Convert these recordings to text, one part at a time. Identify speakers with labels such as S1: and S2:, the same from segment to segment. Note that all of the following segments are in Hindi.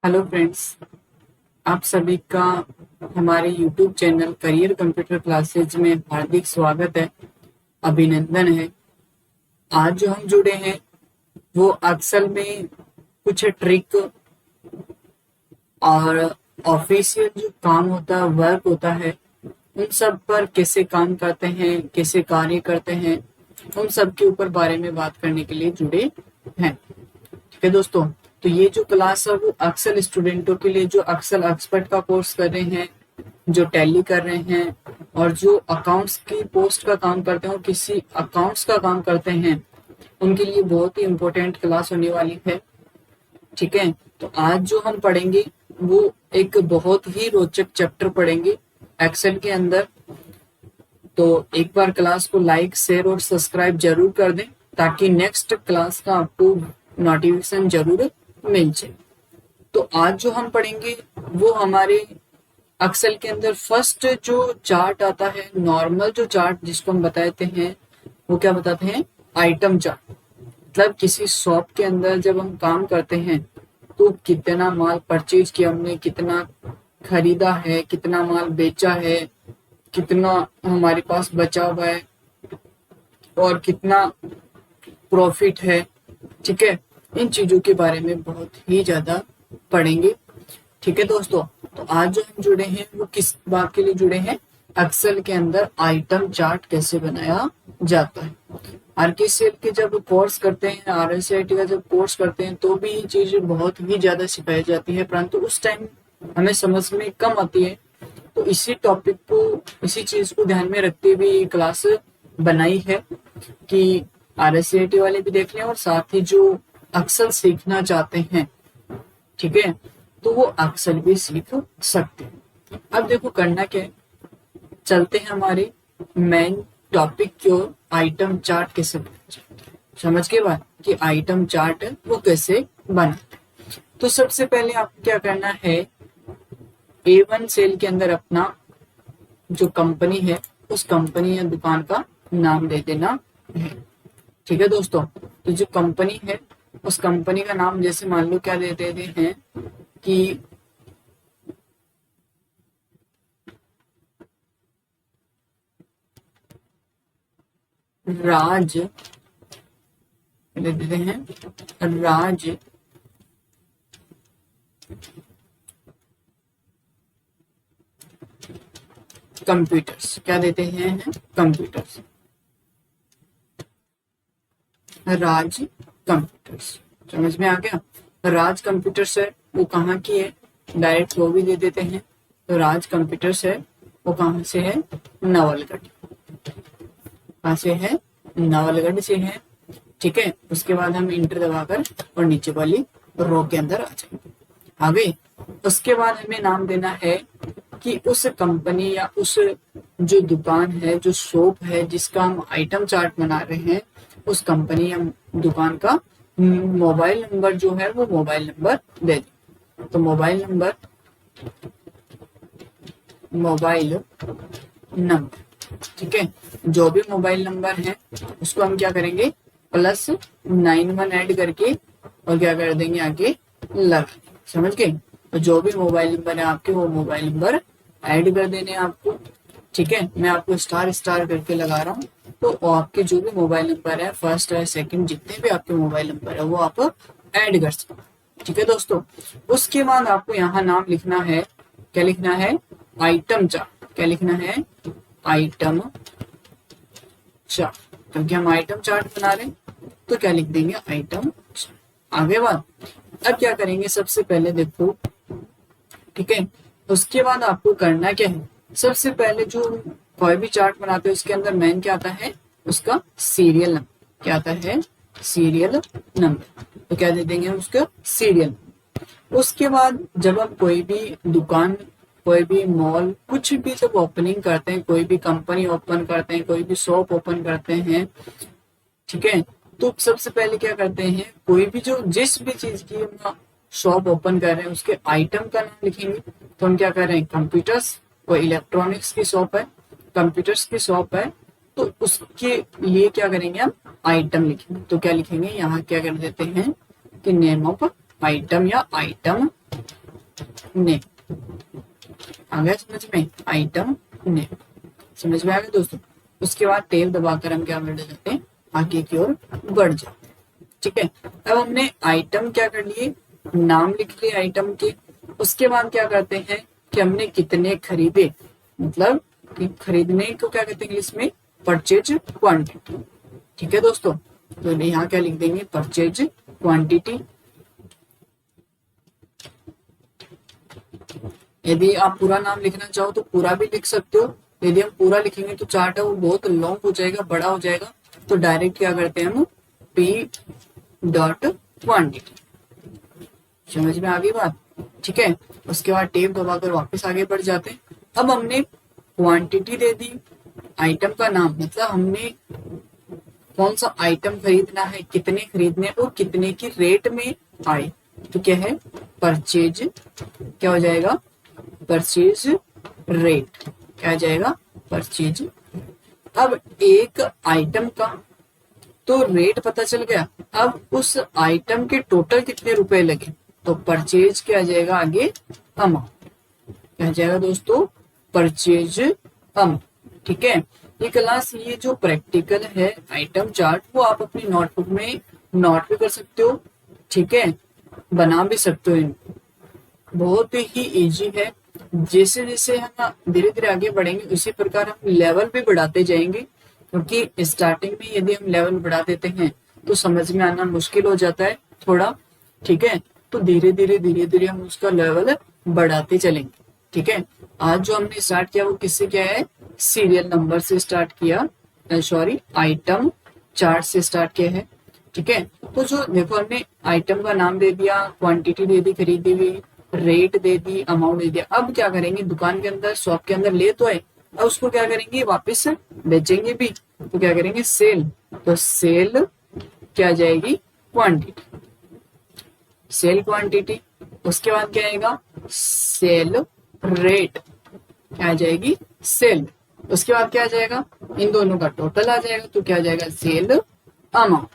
S1: हेलो फ्रेंड्स, आप सभी का हमारे YouTube channel career computer classes में हार्दिक स्वागत है, अभिनंदन है। आज जो हम जुड़े हैं वो अक्सर में कुछ ट्रिक और ऑफिशियल जो काम होता है, वर्क होता है, उन सब पर कैसे काम करते हैं, कैसे कार्य करते हैं, उन सब के ऊपर बारे में बात करने के लिए जुड़े हैं। ठीक है दोस्तों, तो ये जो क्लास है वो अक्सर स्टूडेंटों के लिए जो अक्सर एक्सपर्ट का कोर्स कर रहे हैं, जो टैली कर रहे हैं और जो अकाउंट्स की पोस्ट का काम करते हैं और किसी अकाउंट्स का काम करते हैं, उनके लिए बहुत ही इम्पोर्टेंट क्लास होने वाली है। ठीक है, तो आज जो हम पढ़ेंगे वो एक बहुत ही रोचक चैप्टर पढ़ेंगे एक्सेल के अंदर। तो एक बार क्लास को लाइक, शेयर और सब्सक्राइब जरूर कर दें ताकि नेक्स्ट क्लास का आपको नोटिफिकेशन जरूर मिल जाए। तो आज जो हम पढ़ेंगे वो हमारे एक्सेल के अंदर फर्स्ट जो चार्ट आता है, नॉर्मल जो चार्ट जिसको हम बताते हैं, वो क्या बताते हैं? Item chart. मतलब किसी शॉप के अंदर जब हम काम करते हैं तो कितना माल परचेज किया हमने, कितना खरीदा है, कितना माल बेचा है, कितना हमारे पास बचा हुआ है और कितना प्रॉफिट है। ठीक है, इन चीजों के बारे में बहुत ही ज्यादा पढ़ेंगे। ठीक है दोस्तों, तो आज जो हम जुड़े हैं वो किस बात के लिए जुड़े हैं? एक्सेल के अंदर आइटम चार्ट कैसे बनाया जाता है। आरकेसीएल के जब कोर्स करते हैं, आरएसआईटी का जब कोर्स करते हैं तो भी ये चीज बहुत ही ज्यादा सिखाई जाती है, परंतु उस टाइम हमें समझ में कम आती है। तो इसी टॉपिक को, इसी चीज को ध्यान में रखते हुए ये क्लास बनाई है कि आरएसआईटी वाले भी देख लें और साथ ही जो अक्सर सीखना चाहते हैं, ठीक है, तो वो अक्सर भी सीख सकते हैं। अब देखो करना क्या है, चलते हैं हमारे मेन टॉपिक की ओर। आइटम चार्ट कैसे बनाते हैं, समझ के बाद कि आइटम चार्ट वो कैसे बनाते हैं। तो सबसे पहले आपको क्या करना है, A1 सेल के अंदर अपना जो कंपनी है उस कंपनी या दुकान का नाम दे देना है। ठीक है दोस्तों, तो जो कंपनी है उस कंपनी का नाम जैसे मान लो क्या दे देते हैं कि राज, दे देते हैं राज कंप्यूटर्स। क्या देते हैं? कंप्यूटर्स, राज कंप्यूटर्स। समझ में आ गया? राज कंप्यूटर्स है वो कहाँ की है, डायरेक्ट वो भी दे देते हैं। तो राज कंप्यूटर्स है वो कहाँ से है? नवलगढ़। कहाँ से है? नवलगढ़ से है। ठीक है, उसके बाद हम इंटर दबाकर और नीचे वाली रो के अंदर आ जाएंगे। आ गए। उसके बाद हमें नाम देना है कि उस कंपनी या उस जो दुकान है, जो शॉप है जिसका हम आइटम चार्ट बना रहे हैं, उस कंपनी या दुकान का मोबाइल नंबर जो है वो मोबाइल नंबर दे दें। तो मोबाइल नंबर ठीक है, जो भी मोबाइल नंबर है उसको हम क्या करेंगे, +91 ऐड करके और क्या कर देंगे, आगे लगा। समझ गए? तो जो भी मोबाइल नंबर है आपके वो मोबाइल नंबर ऐड कर देने आपको। ठीक है, मैं आपको स्टार स्टार करके लगा रहा हूँ। तो आपके जो भी मोबाइल नंबर है, फर्स्ट है, सेकंड, जितने भी आपके मोबाइल नंबर है वो आप ऐड कर सकते। ठीक है दोस्तों, उसके बाद आपको यहाँ नाम लिखना है, क्या लिखना है? Item chart. क्या लिखना है? Item chart. क्योंकि हम आइटम चार्ट बना रहे हैं तो क्या लिख देंगे? आइटम। आगे बात, अब क्या करेंगे, सबसे पहले देखो, ठीक है, उसके बाद आपको करना क्या है, सबसे पहले जो कोई भी चार्ट बनाते हैं उसके अंदर मेन क्या आता है, उसका सीरियल नंबर। क्या आता है? Serial number. तो क्या दे देंगे उसका? सीरियल। उसके बाद जब हम कोई भी दुकान, कोई भी मॉल, कुछ भी जब ओपनिंग करते हैं, कोई भी कंपनी ओपन करते हैं, कोई भी शॉप ओपन करते हैं, ठीक है, तो सबसे पहले क्या करते हैं, कोई भी जो जिस भी चीज की हम शॉप ओपन कर रहे हैं उसके आइटम का नाम लिखेंगे। तो हम क्या कर रहे हैं, कंप्यूटर्स, कोई इलेक्ट्रॉनिक्स की शॉप है, कंप्यूटर्स की शॉप है, तो उसके लिए क्या करेंगे, हम आइटम लिखेंगे। तो क्या लिखेंगे, यहाँ क्या कर देते हैं कि नेम ऑफ आइटम या आइटम नेम। आ गया समझ में, आइटम नेम, समझ में आ गया दोस्तों। उसके बाद टेब दबाकर हम क्या बढ़ जाते हैं, आगे की ओर बढ़ जाते हैं। ठीक है, अब हमने आइटम क्या कर लिए, नाम लिख लिए आइटम के। उसके बाद क्या करते हैं कि हमने कितने खरीदे, मतलब कि खरीदने को क्या कहते हैं इंग्लिश में, परचेज क्वांटिटी। ठीक है दोस्तों, तो यहाँ क्या लिख देंगे, परचेज क्वांटिटी। यदि आप पूरा नाम लिखना चाहो तो पूरा भी लिख सकते हो। यदि हम पूरा लिखेंगे तो चार्ट है वो बहुत लॉन्ग हो जाएगा, बड़ा हो जाएगा, तो डायरेक्ट क्या करते हैं हम, पी डॉट क्वांटिटी। समझ में आ गई बात। ठीक है, उसके बाद टेब दबाकर वापस आगे बढ़ जाते हैं। अब हमने क्वांटिटी दे दी, आइटम का नाम, मतलब हमने कौन सा आइटम खरीदना है, कितने खरीदने और कितने की रेट में आए, तो क्या है, परचेज, क्या हो जाएगा, परचेज रेट, क्या हो जाएगा, परचेज। अब एक आइटम का तो रेट पता चल गया, अब उस आइटम के टोटल कितने रुपए लगे, तो परचेज क्या आ जाएगा आगे, अमाउंट, क्या आ जाएगा दोस्तों, परचेज अमाउंट। ठीक है, ये क्लास, ये जो प्रैक्टिकल है आइटम चार्ट, वो आप अपनी नोटबुक में नोट भी कर सकते हो। ठीक है, बना भी सकते हो इनको, बहुत ही इजी है। जैसे जैसे हम धीरे धीरे आगे बढ़ेंगे उसी प्रकार हम लेवल भी बढ़ाते जाएंगे, क्योंकि स्टार्टिंग में यदि हम लेवल बढ़ा देते हैं तो समझ में आना मुश्किल हो जाता है थोड़ा। ठीक है, तो धीरे धीरे हम उसका लेवल बढ़ाते चलेंगे। ठीक है, आज जो हमने स्टार्ट किया वो किससे किया है, सीरियल नंबर से स्टार्ट किया, सॉरी आइटम चार्ट से स्टार्ट किया है। ठीक है, तो जो देखो हमने आइटम का नाम दे दिया, क्वांटिटी दे दी खरीदी हुई, रेट दे दी, अमाउंट दे दिया। अब क्या करेंगे, दुकान के अंदर शॉप के अंदर ले तो है, अब उसको क्या करेंगे, वापस बेचेंगे भी, तो क्या करेंगे, सेल, तो सेल क्या आ जाएगी, क्वांटिटी, सेल क्वांटिटी। उसके बाद क्या आएगा, सेल रेट, क्या आ जाएगी, सेल। उसके बाद क्या आ जाएगा, इन दोनों का टोटल आ जाएगा, तो क्या आ जाएगा, सेल अमाउंट।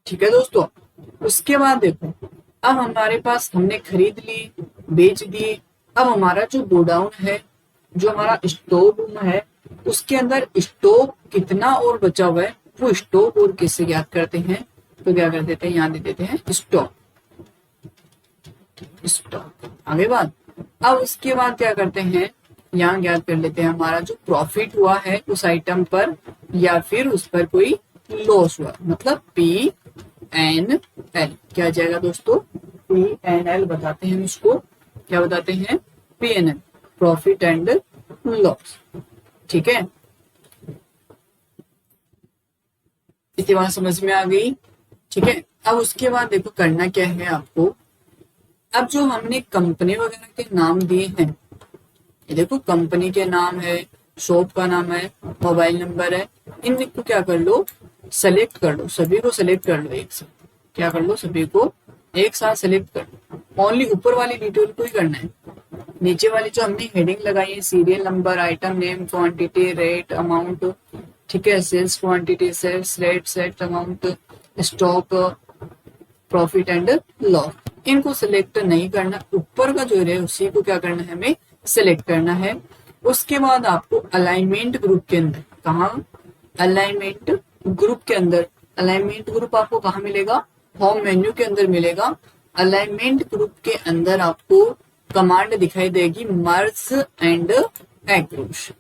S1: ठीक है दोस्तों, उसके बाद देखो, अब हमारे पास हमने खरीद ली, बेच दिए। अब हमारा जो गोडाउन है, जो हमारा स्टोर रूम है, उसके अंदर स्टॉक कितना और बचा हुआ है, वो स्टॉक और किससे ज्ञात करते हैं, तो क्या कर देते हैं, यहाँ दे देते हैं स्टॉक, स्टॉक। आगे बात, अब उसके बाद क्या करते हैं, यहाँ ज्ञात कर लेते हैं हमारा जो प्रॉफिट हुआ है उस आइटम पर, या फिर उस पर कोई लॉस हुआ, मतलब P N L, क्या जाएगा दोस्तों, P N L बताते हैं उसको, क्या बताते हैं, PNL, प्रॉफिट एंड लॉस। ठीक है, इतनी बात समझ में आ गई। ठीक है, अब उसके बाद देखो करना क्या है आपको, अब जो हमने कंपनी वगैरह के नाम दिए हैं, ये देखो कंपनी के नाम है, शॉप का नाम है, मोबाइल नंबर है, इनको क्या कर लो, सेलेक्ट कर लो, सभी को सेलेक्ट कर लो एक साथ, क्या कर लो, सभी को एक साथ सेलेक्ट कर लो। ओनली ऊपर वाली डिटेल को ही करना है, नीचे वाली जो हमने हेडिंग लगाई है, serial number, item name, quantity, rate, amount, ठीक है, sales quantity, sales rate, set amount, stock, profit and loss, इनको सिलेक्ट नहीं करना, ऊपर का जो है उसी को क्या करना है, हमें सिलेक्ट करना है। उसके बाद आपको अलाइनमेंट ग्रुप के अंदर, कहा, अलाइनमेंट ग्रुप के अंदर, अलाइनमेंट ग्रुप आपको कहाँ मिलेगा, होम मेन्यू के अंदर मिलेगा। अलाइनमेंट ग्रुप के अंदर आपको कमांड दिखाई देगी, मर्ज एंड एक्रूश।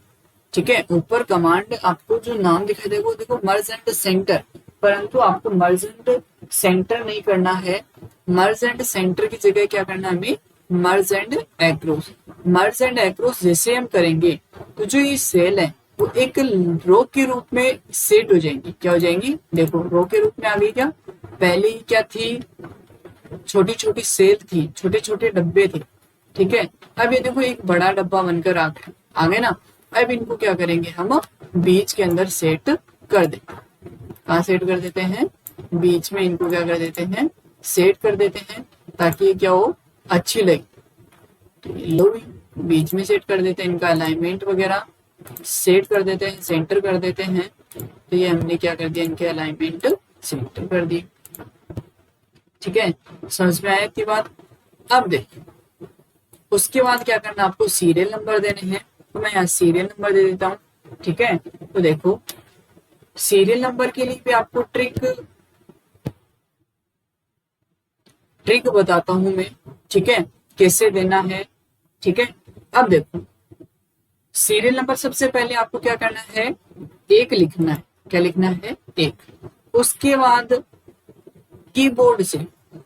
S1: ठीक है, ऊपर कमांड आपको जो नाम दिखाई देगा वो देखो मर्ज एंड सेंटर, परंतु आपको मर्ज एंड सेंटर नहीं करना है, मर्ज एंड सेंटर की जगह क्या करना है हमें, मर्ज and across. Merge and across जैसे हम करेंगे तो जो ये सेल है वो एक रो के रूप में सेट हो जाएंगी, क्या हो जाएंगी, देखो रो के रूप में आ गई, क्या पहले ही क्या थी, छोटी छोटी सेल थी, छोटे छोटे डब्बे थे। ठीक है, अब ये देखो एक बड़ा डब्बा बनकर आ गए ना। अब इनको क्या करेंगे, हम बीच के अंदर सेट कर देंगे, कहाँ सेट कर देते हैं, बीच में इनको क्या कर देते हैं, सेट कर देते हैं, ताकि ये क्या हो, अच्छी लगे। तो लो बीच में सेट कर देते हैं, इनका अलाइनमेंट वगैरह सेट कर देते हैं, सेंटर कर देते हैं। तो ये हमने क्या कर दिया, इनके अलाइनमेंट सेंटर कर दी। ठीक है, समझ में आया की बात। अब देखिए उसके बाद क्या करना है, आपको सीरियल नंबर देने हैं। तो मैं यहाँ सीरियल नंबर दे देता हूँ। ठीक है, तो देखो सीरियल नंबर के लिए भी आपको ट्रिक बताता हूं मैं। ठीक है, कैसे देना है। ठीक है, अब देखो सीरियल नंबर सबसे पहले आपको क्या करना है, एक लिखना है। क्या लिखना है, एक। उसके बाद कीबोर्ड से,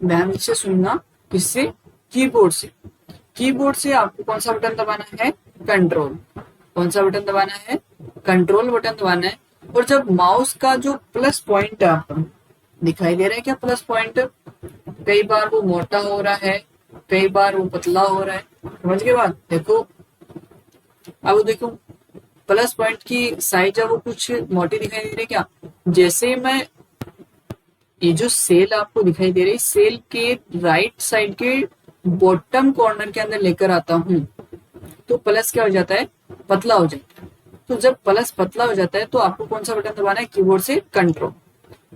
S1: ध्यान से सुनना, किससे, कीबोर्ड से। कीबोर्ड से आपको कौन सा बटन दबाना है, कंट्रोल। कौन सा बटन दबाना है, कंट्रोल बटन दबाना है। और जब माउस का जो प्लस पॉइंट आपको दिखाई दे रहा है, क्या प्लस पॉइंट, कई बार वो मोटा हो रहा है, कई बार वो पतला हो रहा है, समझ के बाद देखो। अब देखो प्लस पॉइंट की साइज है वो कुछ मोटी दिखाई दे रही है क्या, जैसे मैं ये जो सेल आपको दिखाई दे रही है, सेल के राइट साइड के बॉटम कॉर्नर के अंदर लेकर आता हूं, तो प्लस क्या हो जाता है, पतला हो जाता है। तो जब प्लस पतला हो जाता है तो आपको कौन सा बटन दबाना है, कीबोर्ड से कंट्रोल।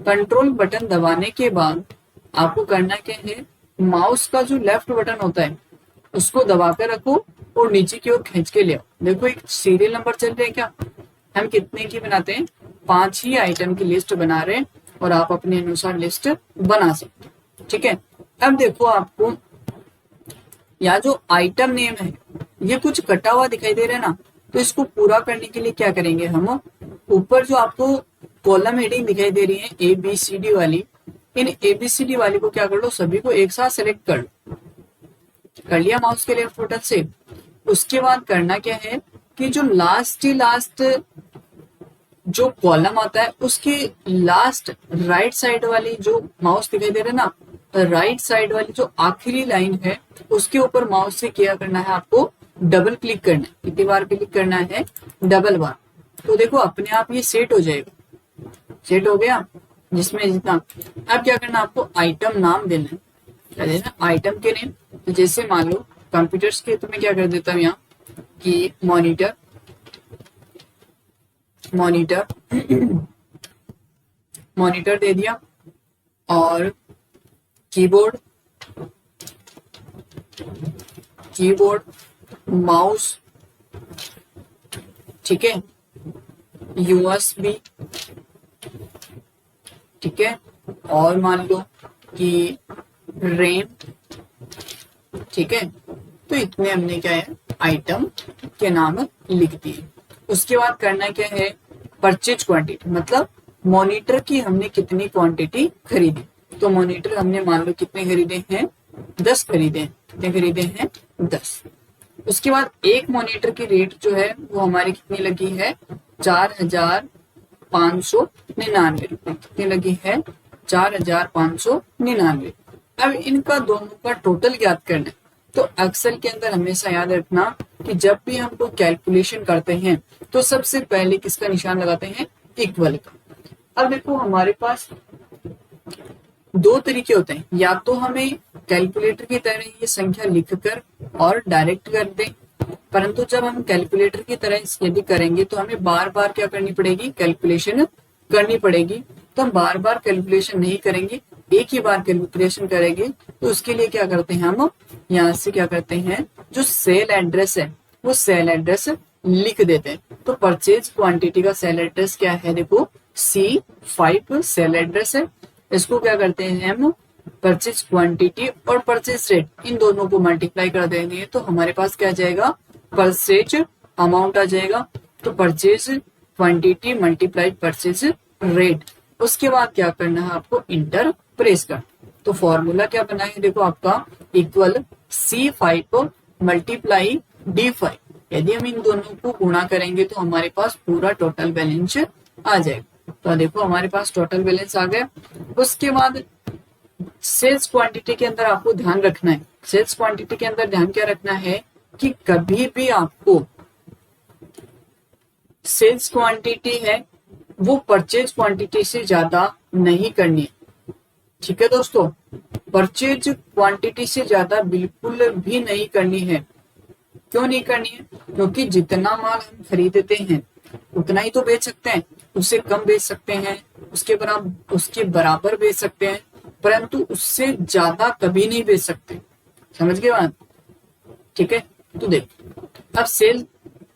S1: कंट्रोल बटन दबाने के बाद आपको करना क्या है, माउस का जो लेफ्ट बटन होता है उसको दबा कर रखो और नीचे की ओर खींच के ले आओ। देखो एक सीरियल नंबर चल रहे हैं क्या, हम कितने की बनाते हैं, 5 ही आइटम की लिस्ट बना रहे हैं और आप अपने अनुसार लिस्ट बना सकते हैं। ठीक है, अब देखो आपको यहाँ जो आइटम नेम है ये कुछ कटा हुआ दिखाई दे रहा है ना, तो इसको पूरा करने के लिए क्या करेंगे हम, ऊपर जो आपको कॉलम हेडिंग दिखाई दे रही है ABCD वाली, इन ABCD वाली को क्या कर लो, सभी को एक साथ सेलेक्ट कर लो। कर लिया माउस के लेफ्ट बटन से। उसके बाद करना क्या है कि जो लास्ट जो कॉलम आता है उसके लास्ट राइट साइड वाली जो माउस दिखाई दे रहा है ना, राइट साइड वाली जो आखिरी लाइन है उसके ऊपर माउस से क्या करना है, आपको डबल क्लिक करना है। कितनी बार क्लिक करना है, डबल बार। तो देखो अपने आप ये सेट हो जाएगा। सेट हो गया जिसमें जितना। अब क्या करना, आपको आइटम नाम देना है। क्या देना, आइटम के नेम। तो जैसे मान लो कंप्यूटर्स के, तो मैं क्या कर देता हूँ यहाँ कि मॉनिटर, मॉनिटर मॉनिटर दे दिया, और कीबोर्ड, कीबोर्ड, माउस, ठीक है, USB, ठीक है, और मान लो कि रैम। ठीक है, तो इतने हमने क्या है, आइटम के नाम लिख दिए। उसके बाद करना क्या है, परचेज क्वांटिटी, मतलब मॉनिटर की हमने कितनी क्वांटिटी खरीदी। तो मॉनिटर हमने मान लो कितने खरीदे हैं, 10 खरीदे हैं। कितने खरीदे हैं, 10। उसके बाद एक मॉनिटर की रेट जो है वो हमारी कितनी लगी है, 4,599 रुपए। कितनी लगी है, 4,599। अब इनका दोनों का टोटल ज्ञात करना है। तो एक्सेल के अंदर हमेशा याद रखना कि जब भी हम लोग कैलकुलेशन करते हैं तो सबसे पहले किसका निशान लगाते हैं, इक्वल का। अब देखो हमारे पास दो तरीके होते हैं, या तो हमें कैलकुलेटर की तरह ये संख्या लिखकर और डायरेक्ट कर दें, परंतु जब हम कैलकुलेटर की तरह यदि करेंगे तो हमें बार बार क्या करनी पड़ेगी, कैलकुलेशन करनी पड़ेगी। तो हम बार बार कैलकुलेशन नहीं करेंगे, एक ही बार कैलकुलेशन करेंगे। तो उसके लिए क्या करते हैं, हम यहाँ से क्या करते हैं, जो सेल एड्रेस है वो सेल एड्रेस लिख देते हैं। तो परचेज क्वांटिटी का सेल एड्रेस क्या है, देखो C5 सेल एड्रेस है। इसको क्या करते हैं हम, परचेज क्वांटिटी और परचेज रेट, इन दोनों को मल्टीप्लाई कर देंगे तो हमारे पास क्या आ जाएगा, परचेज अमाउंट आ जाएगा। तो purchase quantity multiply purchase rate. उसके बाद क्या करना है, आपको इंटर प्रेस कर। तो फॉर्मूला क्या बना है, देखो आपका इक्वल C5 मल्टीप्लाई D5। यदि हम इन दोनों को गुणा करेंगे तो हमारे पास पूरा टोटल बैलेंस आ जाएगा। तो देखो हमारे पास टोटल बैलेंस आ गया। उसके बाद सेल्स क्वांटिटी के अंदर आपको ध्यान रखना है, सेल्स क्वांटिटी के अंदर ध्यान क्या रखना है कि कभी भी आपको सेल्स क्वांटिटी है वो परचेज क्वांटिटी से ज्यादा नहीं करनी है। ठीक है दोस्तों, परचेज क्वांटिटी से ज्यादा बिल्कुल भी नहीं करनी है। क्यों नहीं करनी है, क्योंकि जितना माल हम खरीदते हैं उतना ही तो बेच सकते हैं, उससे कम बेच सकते हैं, उसके बराबर बेच सकते हैं, परंतु उससे ज्यादा कभी नहीं बेच सकते। समझ गए बात। ठीक है। तो देखो अब सेल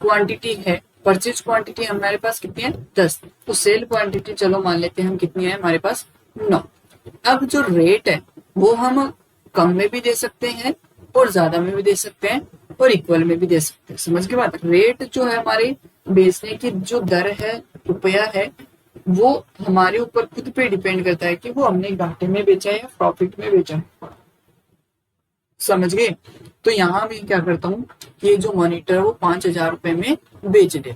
S1: क्वांटिटी है, परचेज क्वांटिटी हमारे पास कितनी है 10, तो सेल क्वांटिटी चलो मान लेते हैं हम कितनी है हमारे पास 9। अब जो रेट है वो हम कम में भी दे सकते हैं और ज्यादा में भी दे सकते हैं और इक्वल में भी दे सकते हैं। समझ के बात, रेट जो है हमारे बेचने की जो दर है, रुपया है, वो हमारे ऊपर खुद पे डिपेंड करता है कि वो हमने घाटे में बेचा है या प्रॉफिट में बेचा है। समझ गए। तो यहाँ मैं क्या करता हूँ, ये जो मॉनिटर है वो 5,000 रुपए में बेच दे।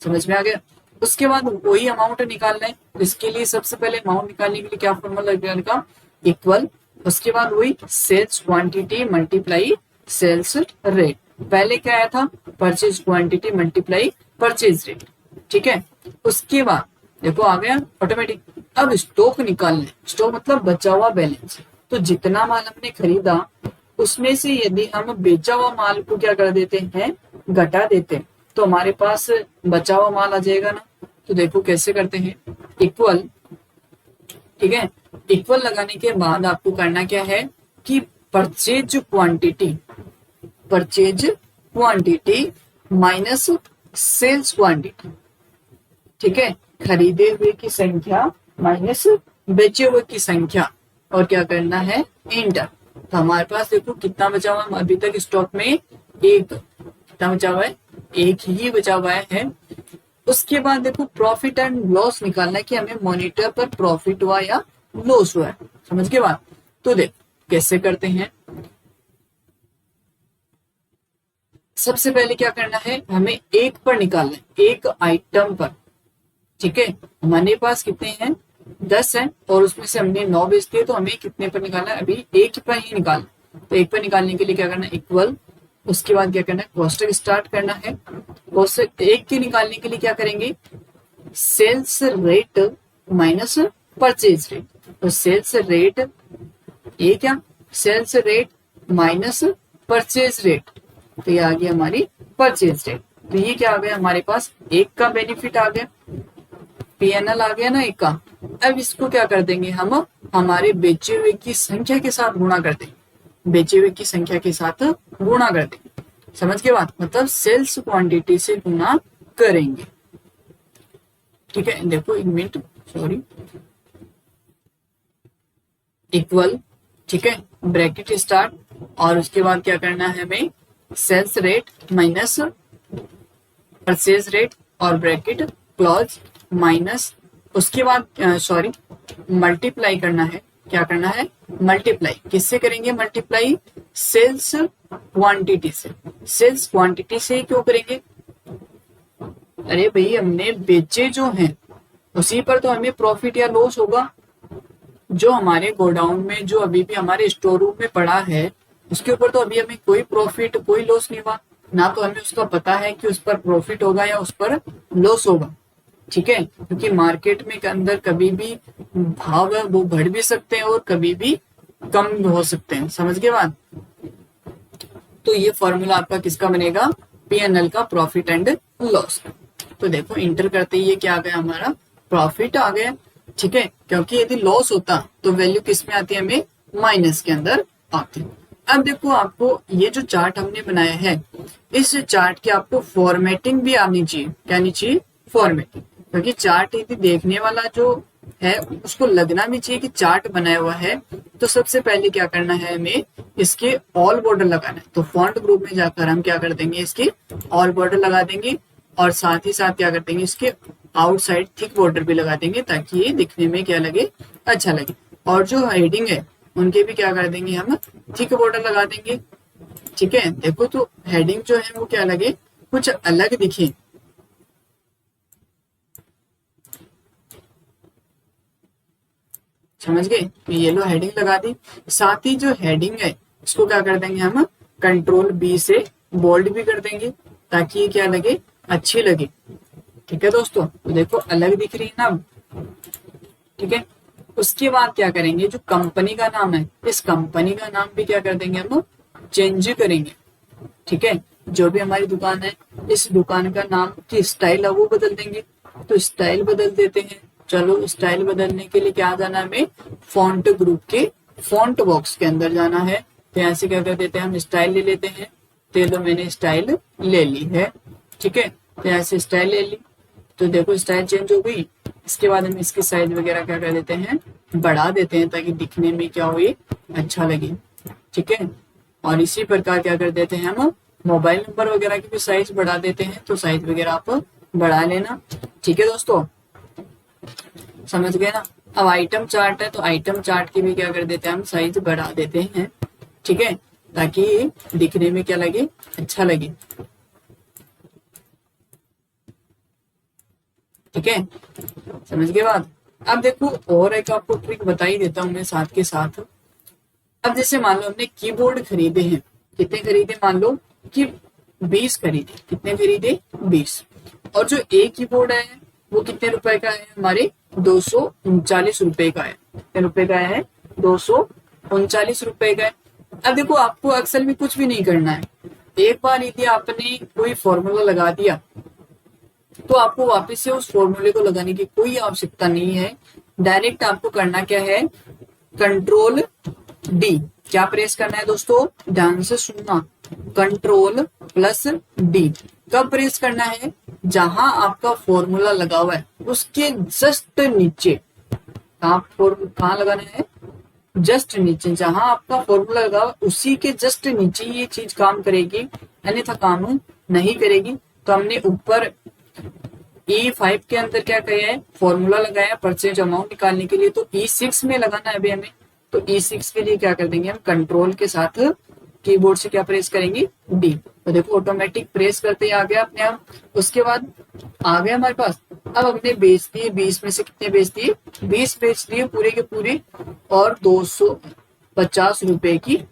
S1: समझ में आ गया। उसके बाद वही अमाउंट निकालना है, इसके लिए सबसे पहले अमाउंट निकालने के लिए क्या फॉर्मूला लगाने का, इक्वल, उसके बाद वही sales quantity multiply sales rate. पहले क्या आया था, purchase quantity multiply purchase rate. ठीक है। उसके बाद देखो आ गया ऑटोमेटिक। अब स्टॉक निकालना, स्टॉक मतलब बचा हुआ बैलेंस। तो जितना माल हमने खरीदा उसमें से यदि हम बेचा हुआ माल को क्या कर देते हैं, घटा देते हैं, तो हमारे पास बचा हुआ माल आ जाएगा ना। तो देखो कैसे करते हैं, इक्वल, ठीक है। इक्वल लगाने के बाद आपको करना क्या है कि purchase quantity minus sales quantity, ठीक है, खरीदे हुए की संख्या माइनस बेचे हुए की संख्या, और क्या करना है इंटर। तो हमारे पास देखो कितना बचा हुआ है अभी तक स्टॉक में, एक, कितना बचा हुआ है, एक ही बचा हुआ है। उसके बाद देखो प्रॉफिट एंड लॉस निकालना है कि हमें मॉनिटर पर प्रॉफिट हुआ या लॉस हुआ है। समझ के बाद, तो देखो कैसे करते हैं। सबसे पहले क्या करना है, हमें एक पर निकालना है, एक आइटम पर। ठीक है, हमारे पास कितने हैं 10 है और उसमें से हमने 9 बेच दिए, तो हमें कितने पर निकालना है, अभी एक पर ही निकालना। तो एक पर निकालने के लिए क्या करना है, इक्वल, उसके बाद क्या करना है कोष्टक स्टार्ट करना है। कोष्टक एक के निकालने के लिए क्या करेंगे, sales rate minus purchase rate. तो सेल्स रेट, ये क्या, sales rate minus purchase rate, तो ये आ गया हमारी परचेज रेट। तो ये क्या आ गया हमारे पास, एक का बेनिफिट आ गया, पीएनएल आ गया ना एक का। अब इसको क्या कर देंगे हम, हमारे बेचे हुए की संख्या के साथ गुणा कर देंगे, बेचे हुए की संख्या के साथ गुणा कर देंगे। समझ के बाद, मतलब सेल्स क्वांटिटी से गुणा करेंगे। ठीक है, देखो एक मिनट, सॉरी, इक्वल, ठीक है, ब्रैकेट स्टार्ट, और उसके बाद क्या करना है हमें, sales rate minus purchase rate और ब्रैकेट क्लोज माइनस, उसके बाद सॉरी मल्टीप्लाई करना है। क्या करना है, मल्टीप्लाई, किससे करेंगे मल्टीप्लाई, सेल्स क्वांटिटी से। सेल्स क्वांटिटी से क्यों करेंगे, अरे भाई हमने बेचे जो हैं उसी पर तो हमें प्रॉफिट या लॉस होगा। जो हमारे गोडाउन में, जो अभी भी हमारे स्टोर रूम में पड़ा है, उसके ऊपर तो अभी हमें कोई प्रॉफिट कोई लॉस नहीं हुआ ना, तो हमें उसका पता है कि उस पर प्रॉफिट होगा या उस पर लॉस होगा। ठीक है, क्योंकि मार्केट में के अंदर कभी भी भाव है वो बढ़ भी सकते हैं और कभी भी कम भी हो सकते हैं। समझ के बाद, तो ये फॉर्मूला आपका किसका बनेगा, पीएनएल का, प्रॉफिट एंड लॉस। तो देखो इंटर करते ही ये क्या आ गया हमारा, प्रॉफिट आ गया। ठीक है, क्योंकि यदि लॉस होता तो वैल्यू किस में आती है, हमें माइनस के अंदर आती। अब देखो आपको ये जो चार्ट हमने बनाया है, इस चार्ट की आपको फॉर्मेटिंग भी आनी चाहिए। क्या आनी चाहिए, फॉर्मेटिंग, क्योंकि चार्ट यदि देखने वाला जो है उसको लगना भी चाहिए कि चार्ट बनाया हुआ है। तो सबसे पहले क्या करना है, हमें इसके ऑल बॉर्डर लगाना है। तो फॉन्ट ग्रुप में जाकर हम क्या कर देंगे, इसके ऑल बॉर्डर लगा देंगे, और साथ ही साथ क्या कर देंगे, इसके आउटसाइड थिक बॉर्डर भी लगा देंगे, ताकि ये दिखने में क्या लगे, अच्छा लगे। और जो हेडिंग है उनके भी क्या कर देंगे, हम थिक बॉर्डर लगा देंगे। ठीक है, देखो तो हेडिंग जो है वो क्या लगे, कुछ अलग दिखे। समझ गए, येलो हेडिंग लगा दी। साथ ही जो हेडिंग है इसको क्या कर देंगे, हम कंट्रोल बी से बोल्ड भी कर देंगे, ताकि ये क्या लगे, अच्छी लगे। ठीक है दोस्तों, तो देखो अलग दिख रही है ना। ठीक है, उसके बाद क्या करेंगे, जो कंपनी का नाम है, इस कंपनी का नाम भी क्या कर देंगे, हम चेंज करेंगे। ठीक है, जो भी हमारी दुकान है, इस दुकान का नाम की स्टाइल है वो बदल देंगे। तो स्टाइल बदल देते हैं। चलो स्टाइल बदलने के लिए क्या जाना है, हमें फॉन्ट ग्रुप के फॉन्ट बॉक्स के अंदर जाना है। तो यहाँ से क्या कर देते हैं, हम स्टाइल ले लेते हैं, तो ये लो मैंने स्टाइल ले ली है। ठीक है, तो यहाँ से स्टाइल ले ली, तो देखो स्टाइल चेंज हो गई। इसके बाद हम इसकी साइज वगैरह क्या कर देते हैं, बढ़ा देते हैं, ताकि दिखने में क्या हो, ये अच्छा लगे। ठीक है, और इसी प्रकार क्या कर देते हैं, हम मोबाइल नंबर वगैरह की भी साइज बढ़ा देते हैं, तो साइज वगैरह आप बढ़ा लेना। ठीक है दोस्तों, समझ गए ना। अब आइटम चार्ट है, तो आइटम चार्ट की भी क्या कर देते हैं, हम साइज बढ़ा देते हैं। ठीक है, ताकि दिखने में क्या लगे, अच्छा लगे। ठीक है, समझ गए बात। अब देखो और एक आपको ट्रिक बता ही देता हूँ मैं साथ के साथ। अब जैसे मान लो हमने कीबोर्ड खरीदे हैं, कितने खरीदे, मान लो कि 20 खरीदे। कितने खरीदे, 20। और जो एक कीबोर्ड है वो कितने रुपए का है, हमारे 239 रुपए का है। कितने रुपए का है, 239 रुपए का है। अब देखो आपको अक्सर में कुछ भी नहीं करना है। एक बार यदि आपने कोई फॉर्मूला लगा दिया, तो आपको वापस से उस फॉर्मूले को लगाने की कोई आवश्यकता नहीं है। डायरेक्ट आपको करना क्या है, कंट्रोल डी। क्या प्रेस करना है दोस्तों, ध्यान से सुनना, कंट्रोल प्लस डी। कब प्रेस करना है, जहां आपका फॉर्मूला लगा हुआ है उसके जस्ट नीचे। कहाँ लगाना है, जस्ट नीचे। जहां आपका फॉर्मूला लगा हुआ उसी के जस्ट नीचे ये चीज काम करेगी, अन्यथा काम नहीं करेगी। तो हमने ऊपर E5 के अंदर क्या किया है, फॉर्मूला लगाया परचेज अमाउंट निकालने के लिए, तो E6 में लगाना है अभी हमें। तो E6 के लिए क्या कर देंगे, हम कंट्रोल के साथ कीबोर्ड से क्या प्रेस करेंगे, डी। तो देखो ऑटोमेटिक प्रेस करते ही आ गया अपने आप। उसके बाद आ गया हमारे पास। अब हमने बेच दिए, 20 में से कितने बेच दिए, 20 बेच दिए पूरे के पूरे, और 250 रुपए की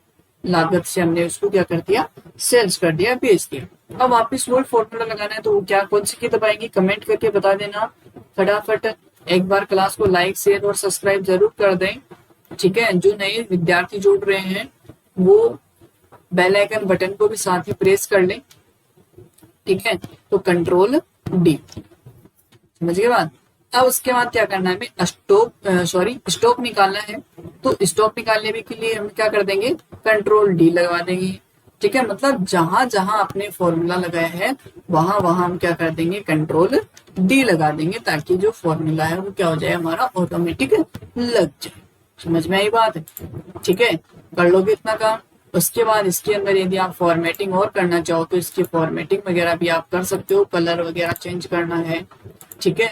S1: लागत से हमने उसको क्या कर दिया, सेल्स कर दिया, बेच दिया। अब वापिस वही फॉर्मूला लगाना है, तो क्या कौन सी की दबाएंगे, कमेंट करके बता देना फटाफट। एक बार क्लास को लाइक शेयर और सब्सक्राइब जरूर कर दें। ठीक है, जो नए विद्यार्थी जुड़ रहे हैं वो बेल आइकन बटन को भी साथ ही प्रेस कर लें। ठीक है, तो कंट्रोल डी, समझ गए बात। अब उसके बाद क्या करना है, हमें स्टॉक निकालना है। तो स्टॉक निकालने के लिए हम क्या कर देंगे, कंट्रोल डी लगवा देंगे। ठीक है, मतलब जहां जहां आपने फॉर्मूला लगाया है वहां वहां हम क्या कर देंगे, कंट्रोल डी लगा देंगे, ताकि जो फॉर्मूला है वो क्या हो जाए, हमारा ऑटोमेटिक लग जाए। समझ में आई बात। ठीक है, कर लोगे इतना काम। उसके बाद इसके अंदर यदि आप फॉर्मेटिंग और करना चाहो तो इसकी फॉर्मेटिंग वगैरह भी आप कर सकते हो, कलर वगैरह चेंज करना है। ठीक है,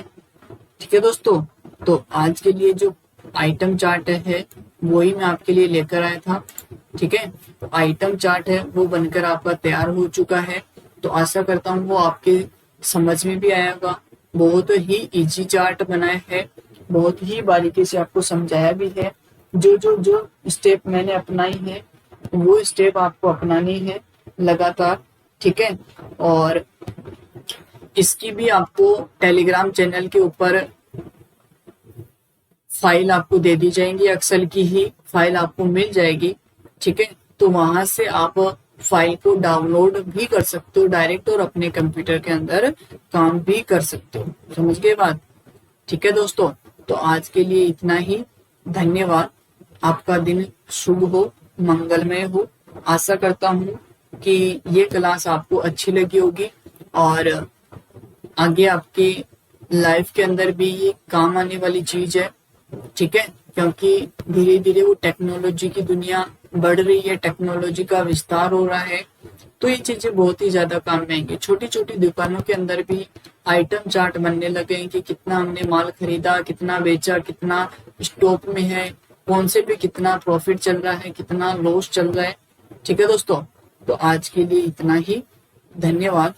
S1: ठीक है दोस्तों। तो आज के लिए जो आइटम चार्ट है वही मैं आपके लिए लेकर आया था। ठीक है, तो आइटम चार्ट है वो बनकर आपका तैयार हो चुका है। तो आशा करता हूँ वो आपके समझ में भी आएगा। बहुत ही इजी चार्ट बनाया है, बहुत ही बारीकी से आपको समझाया भी है। जो स्टेप मैंने अपनाई है वो स्टेप आपको अपनानी है लगातार। ठीक है, और इसकी भी आपको टेलीग्राम चैनल के ऊपर फाइल आपको दे दी जाएंगी, एक्सेल की ही फाइल आपको मिल जाएगी। ठीक है, तो वहां से आप फाइल को डाउनलोड भी कर सकते हो डायरेक्ट, और अपने कंप्यूटर के अंदर काम भी कर सकते हो। समझ गए बात। ठीक है दोस्तों, तो आज के लिए इतना ही। धन्यवाद। आपका दिन शुभ हो, मंगलमय हो। आशा करता हूँ कि ये क्लास आपको अच्छी लगी होगी और आगे आपके लाइफ के अंदर भी ये काम आने वाली चीज है। ठीक है, क्योंकि धीरे धीरे वो टेक्नोलॉजी की दुनिया बढ़ रही है, टेक्नोलॉजी का विस्तार हो रहा है, तो ये चीजें बहुत ही ज्यादा काम में आएंगी। छोटी छोटी दुकानों के अंदर भी आइटम चार्ट बनने लगे हैं कि कितना हमने माल खरीदा, कितना बेचा, कितना स्टॉक में है, कौन से पे कितना प्रॉफिट चल रहा है, कितना लॉस चल रहा है। ठीक है दोस्तों, तो आज के लिए इतना ही। धन्यवाद।